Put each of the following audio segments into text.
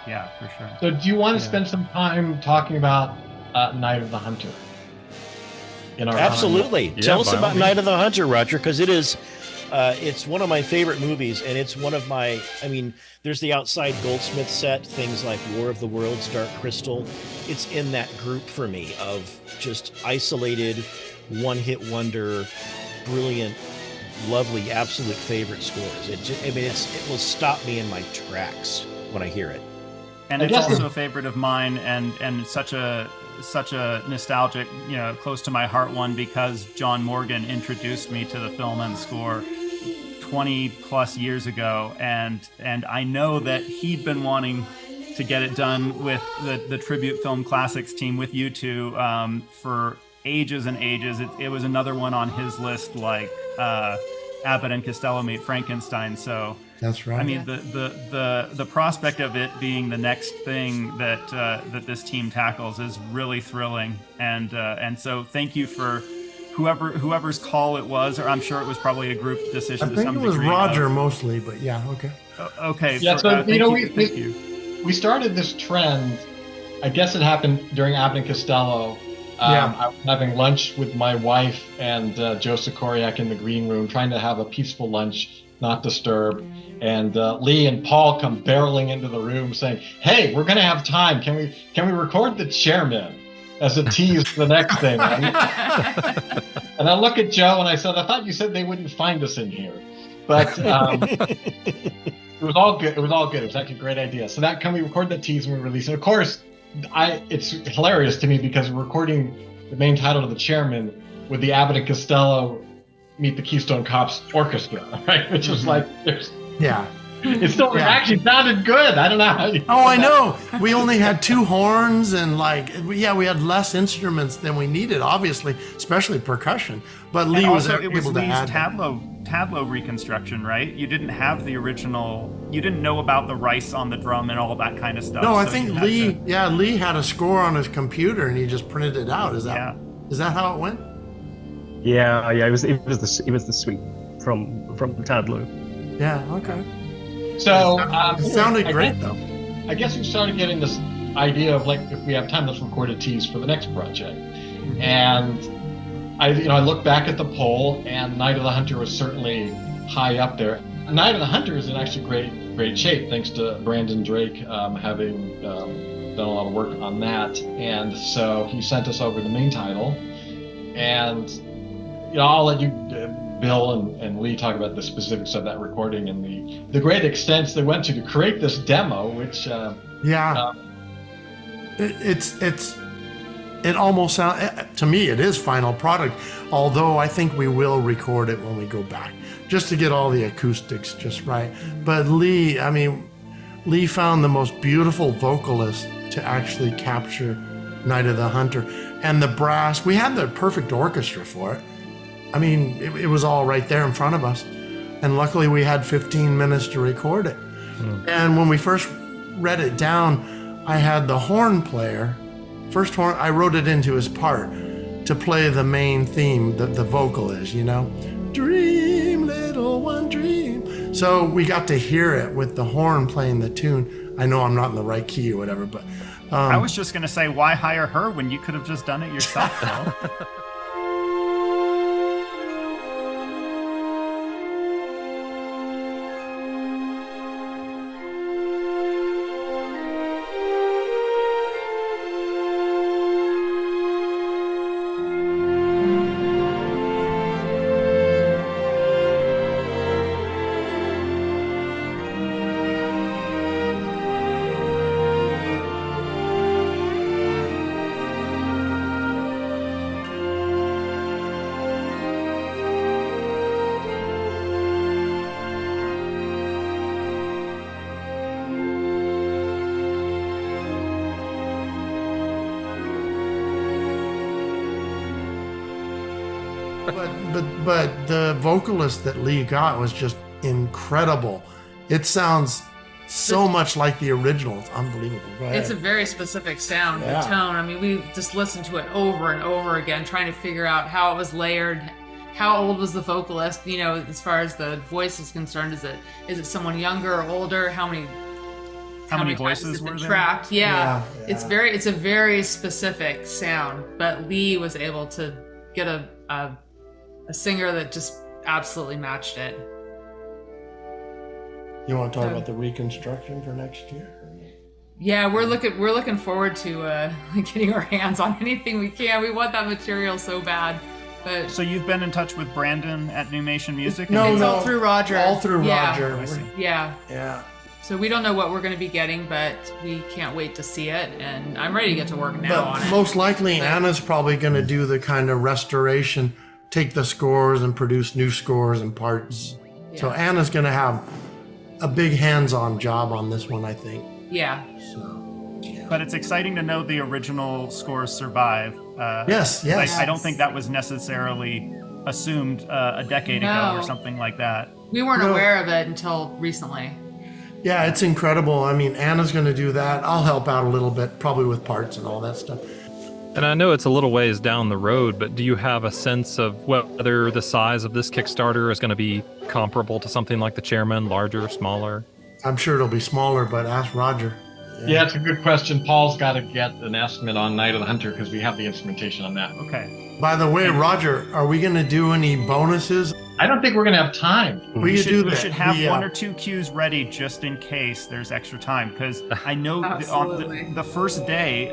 Yeah, for sure. So do you want to spend some time talking about Night of the Hunter? Absolutely. Yeah, Tell us by all about means. Night of the Hunter, Roger, because it's one of my favorite movies, and it's one of my, I mean, there's the outside Goldsmith set, things like War of the Worlds, Dark Crystal. It's in that group for me of just isolated, one-hit wonder, brilliant, lovely, absolute favorite scores. It will stop me in my tracks when I hear it. And it's also a favorite of mine, and such a nostalgic, close to my heart one, because John Morgan introduced me to the film and score 20 plus years ago, and I know that he'd been wanting to get it done with the Tribute Film Classics team with you two for ages and ages. It was another one on his list, like Abbott and Costello Meet Frankenstein. So that's right. I mean, the prospect of it being the next thing that this team tackles is really thrilling, and so thank you for whoever's call it was, or I'm sure it was probably a group decision. I think it was Roger mostly, but yeah, okay. Okay. Yeah, thank you. you. We started this trend. I guess it happened during Abbott and Costello. I was having lunch with my wife and Joe Sikoriak in the green room, trying to have a peaceful lunch, not disturb. And Lee and Paul come barreling into the room saying, "Hey, we're going to have time. Can we record the chairman as a tease for the next thing?" And I look at Joe and I said, "I thought you said they wouldn't find us in here." But it was all good. It was all good. It was actually a great idea. So can we record the tease and we release it? Of course, it's hilarious to me because we're recording the main title of the chairman with the Abbott and Costello Meet the Keystone Cops Orchestra, right? Which was like, it still actually sounded good. I don't know how you. Oh, I know. We only had 2 horns and we had less instruments than we needed, obviously, especially percussion. But Lee was able to add. Tadlow reconstruction, right? You didn't have the original. You didn't know about the Rice on the drum and all that kind of stuff. No, I think Lee had a score on his computer and he just printed it out. Is that how it went? Yeah. It was the suite from Tadlow. Yeah. Okay. So it sounded great though. I guess we started getting this idea of if we have time, let's record a tease for the next project. And I look back at the poll, and Night of the Hunter was certainly high up there. Night of the Hunter is in actually great shape, thanks to Brandon Drake having done a lot of work on that. And so he sent us over the main title, and I'll let you, Bill and Lee, talk about the specifics of that recording and the great extents they went to create this demo, which it almost sounds, to me, it is final product, although I think we will record it when we go back, just to get all the acoustics just right. But Lee found the most beautiful vocalist to actually capture Night of the Hunter. And the brass, we had the perfect orchestra for it. I mean, it was all right there in front of us. And luckily we had 15 minutes to record it. And when we first read it down, I had the horn player, first horn, I wrote it into his part to play the main theme that the vocal is, Dream, little one, dream. So we got to hear it with the horn playing the tune. I know I'm not in the right key or whatever, but... I was just going to say, why hire her when you could have just done it yourself, though? But the vocalist that Lee got was just incredible. It sounds so much like the original. It's unbelievable. It's a very specific sound, the tone. I mean, we just listened to it over and over again, trying to figure out how it was layered. How old was the vocalist? As far as the voice is concerned, is it someone younger or older? How many How many times voices it's been were there? tracked. Yeah. Yeah. It's a very specific sound, but Lee was able to get a singer that just absolutely matched it. You want to talk about the reconstruction for next year? Yeah, we're looking forward to getting our hands on anything we can. We want that material so bad. But So you've been in touch with Brandon at Newmation Music? No, it's no. all through Roger. All through Yeah. Roger. I see. Yeah. Yeah. So we don't know what we're going to be getting, but we can't wait to see it. And I'm ready to get to work now on But it. most likely, Anna's probably going to do the kind of restoration, take the scores and produce new scores and parts. So Yeah. Anna's going to have a big hands-on job on this one, I think. Yeah. So, But it's exciting to know the original scores survive. yes. I don't think that was necessarily assumed a decade ago or No. something like that. We weren't No. aware of it until recently. Yeah, it's incredible. I mean, Anna's going to do that. I'll help out a little bit, probably with parts and all that stuff. And I know it's a little ways down the road, but do you have a sense of whether the size of this Kickstarter is going to be comparable to something like the Chairman, larger, smaller? I'm sure it'll be smaller, but ask Roger. Yeah, it's a good question. Paul's got to get an estimate on Night of the Hunter because we have the instrumentation on that. Okay. By the way, Roger, are we going to do any bonuses? I don't think we're going to have time. We could do We that. should have We, 1 or 2 cues ready just in case there's extra time. Because I know on Absolutely. the first day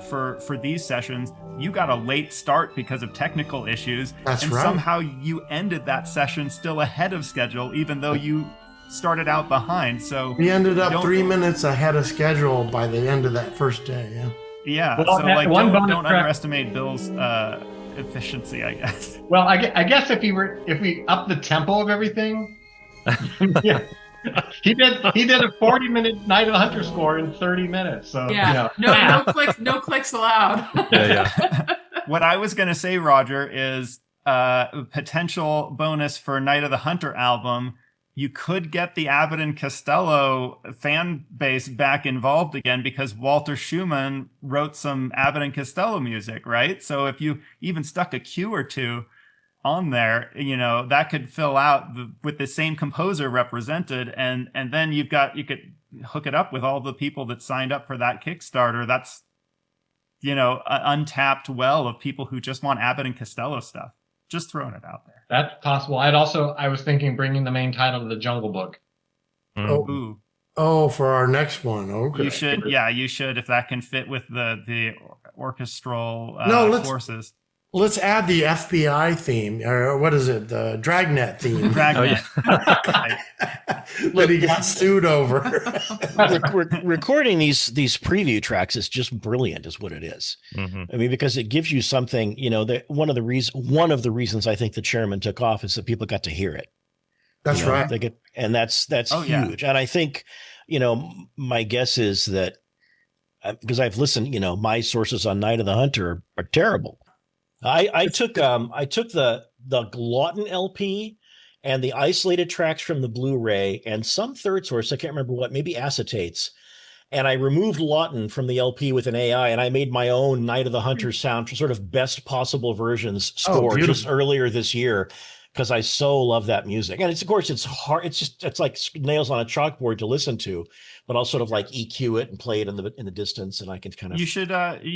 for these sessions, you got a late start because of technical issues. That's and right. somehow you ended that session still ahead of schedule, even though you started out behind. So We ended up don't- 3 minutes ahead of schedule by the end of that first day. Yeah. Yeah. Well, so that like one don't bonus track- underestimate Bill's efficiency, I guess. Well, I guess if we up the tempo of everything, yeah. He did a 40-minute Night of the Hunter score in 30 minutes. So Yeah. No clicks allowed. Yeah. What I was going to say, Roger, is potential bonus for Night of the Hunter album. You could get the Abbott and Costello fan base back involved again because Walter Schumann wrote some Abbott and Costello music, right? So if you even stuck a cue or two on there, that could fill out with the same composer represented, and then you could hook it up with all the people that signed up for that Kickstarter. That's an untapped well of people who just want Abbott and Costello stuff. Just throwing it out there. that's possible. I was thinking bringing the main title to the Jungle Book. Oh, Ooh, for our next one. Okay. you should if that can fit with the orchestral No, forces. Let's add the FBI theme, or what is it? The Dragnet theme Dragnet. that he got sued over. Recording these preview tracks is just brilliant, is what it is. Mm-hmm. I mean, because it gives you something. One of the reasons I think the Chairman took off is that people got to hear it. That's right. They get, and that's Oh, yeah. huge. And I think, my guess is that because I've listened, my sources on Night of the Hunter are terrible. I took the Glutton LP and the isolated tracks from the Blu-ray and some third source, I can't remember what, maybe acetates. And I removed Lawton from the LP with an AI, and I made my own Night of the Hunter sound, sort of best possible versions score just earlier this year, because I so love that music. And it's hard. It's like nails on a chalkboard to listen to, but I'll sort of like EQ it and play it in the distance, and I can kind of. You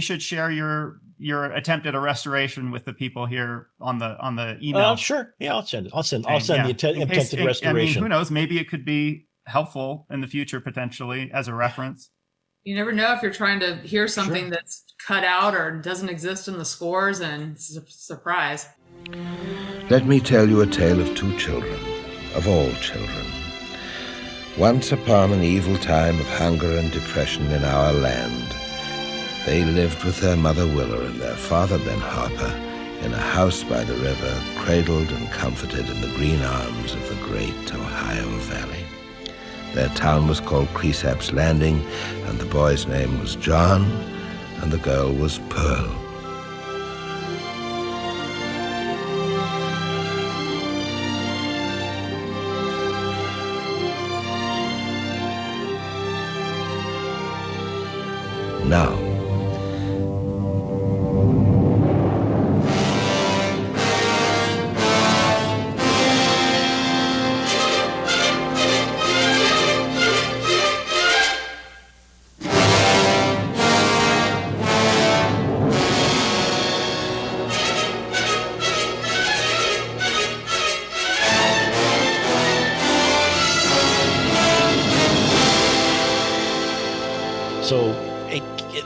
should share your attempt at a restoration with the people here on the email. Sure. Yeah, I'll send it. I'll send Yeah. the attempted restoration. Who knows? Maybe it could be helpful in the future potentially as a reference. You never know if you're trying to hear something that's cut out or doesn't exist in the scores, and it's a surprise. Let me tell you a tale of 2 children, of all children. Once upon an evil time of hunger and depression in our land, they lived with their mother Willa and their father Ben Harper in a house by the river, cradled and comforted in the green arms of the great Ohio Valley. Their town was called Cresap's Landing, and the boy's name was John, and the girl was Pearl. Now,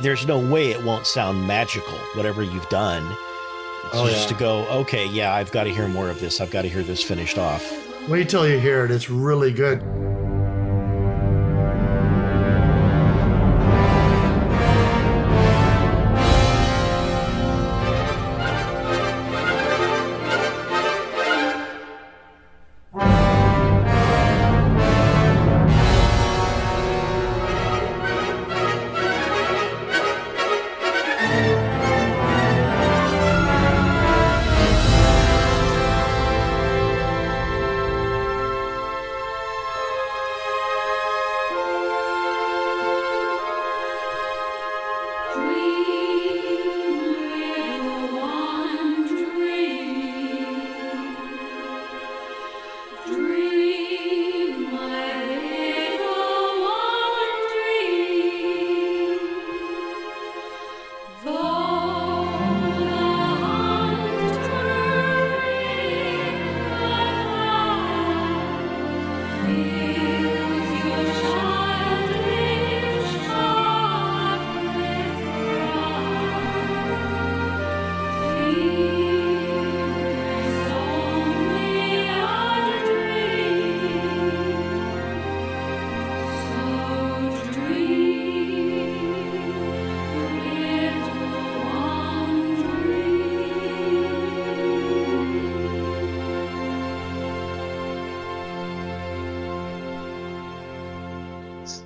there's no way it won't sound magical, whatever you've done. It's just to go, okay, yeah, I've got to hear more of this. I've got to hear this finished off. Wait till you hear it. It's really good.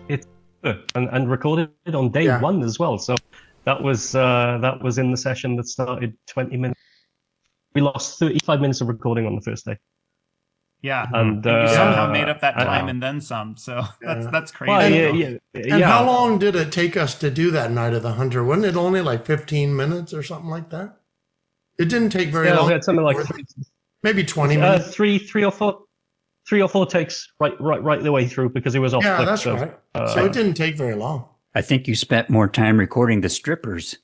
It's and recorded on day one as well. So that was in the session that started 20 minutes. We lost 35 minutes of recording on the first day. Yeah, and you somehow made up that time and then some. So that's crazy. Well, and how long did it take us to do that Night of the Hunter? Wasn't it only like 15 minutes or something like that? It didn't take very long. We had something like maybe 20 minutes. Three or four takes right the way through because it was off. Yeah, that's right. So it didn't take very long. I think you spent more time recording the strippers.